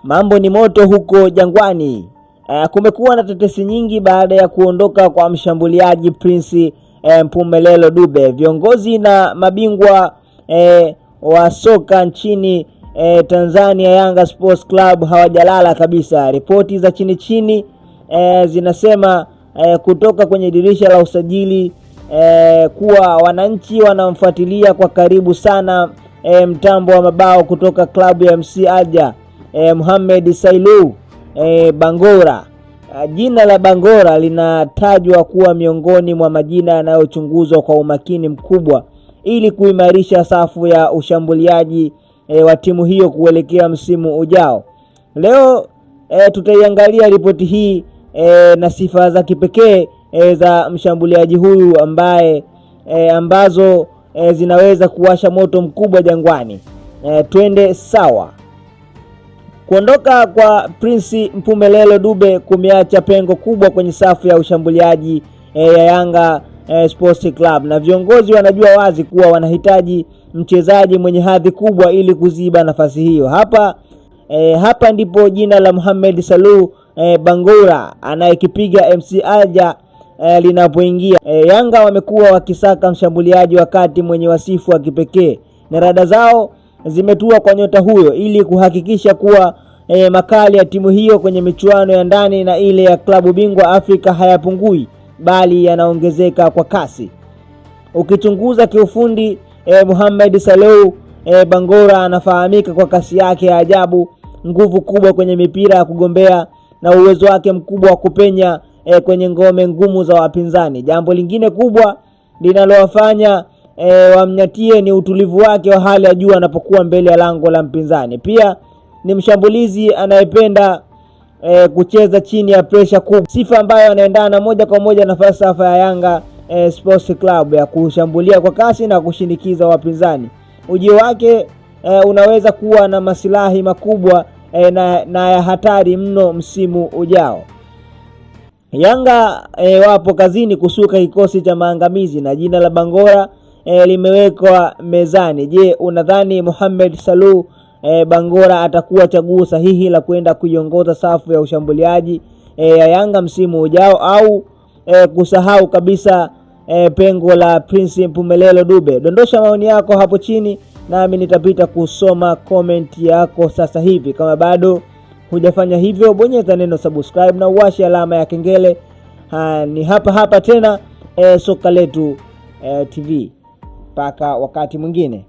Mambo ni moto huko Jangwani. Kumekuwa na tetesi nyingi baada ya kuondoka kwa mshambuliaji Prince Mpumelelo Dube. Viongozi na mabingwa wa soka nchini Tanzania, Yanga Sports Club, hawajalala kabisa. Ripoti za chini zinasema kutoka kwenye dirisha la usajili kuwa wananchi wanamfuatilia kwa karibu sana mtambo wa mabao kutoka klabu ya MC Alger, Mohamed Salou Bangora. Jina la Bangora linatajwa kuwa miongoni mwa majina yanayochunguzwa kwa umakini mkubwa ili kuimarisha safu ya ushambuliaji wa timu hiyo kuelekea msimu ujao. Leo tutaiangalia ripoti hii na sifa za kipekee za mshambuliaji huyu ambazo zinaweza kuwasha moto mkubwa Jangwani. Twende sawa. Kuondoka kwa Prince Mpumelelo Dube kumeacha pengo kubwa kwenye safu ya ushambuliaji ya Yanga Sports Club, na viongozi wanajua wazi kuwa wanahitaji mchezaji mwenye hadhi kubwa ili kuziba nafasi hiyo. Hapa ndipo jina la Mohamed Salou Bangora anayekipiga MC Alger linapoingia. Yanga wamekuwa wakisaka mshambuliaji wakati mwenye wasifu wa kipekee, na rada zao zimetua kwa nyota huyo ili kuhakikisha kuwa makali ya timu hiyo kwenye michuano ya ndani na ile ya klabu bingwa Afrika hayapungui bali yanaongezeka kwa kasi. Ukichunguza kiufundi, Mohamed Salou Bangora anafahamika kwa kasi yake ya ajabu, nguvu kubwa kwenye mipira ya kugombea na uwezo wake mkubwa wa kupenya kwenye ngome ngumu za wapinzani. Jambo lingine kubwa linalowafanya wamnyatie ni utulivu wake wa hali ya juu anapokuwa mbele ya lango la mpinzani. Pia ni mshambulizi anayependa kucheza chini ya pressure kubwa, sifa ambayo anaendana moja kwa moja na falsafa ya Yanga Sports Club ya kushambulia kwa kasi na kushinikiza wapinzani. Ujio wake unaweza kuwa na maslahi makubwa na ya hatari mno msimu ujao. Yanga wapo kazini kusuka kikosi cha maangamizi na jina la Bangora limewekwa mezani. Je, unadhani Mohamed Salou Bangora atakuwa chaguo sahihi la kwenda kuiongoza safu ya ushambuliaji ya Yanga msimu ujao, au kusahau kabisa pengo la Prince Mpumelelo Dube? Dondosha maoni yako hapo chini nami nitapita kusoma comment yako sasa hivi. Kama bado hujafanya hivyo, bonyeza neno subscribe na uwashe alama ya kengele. Ni hapa tena Soka Letu TV. Paka wakati mwingine.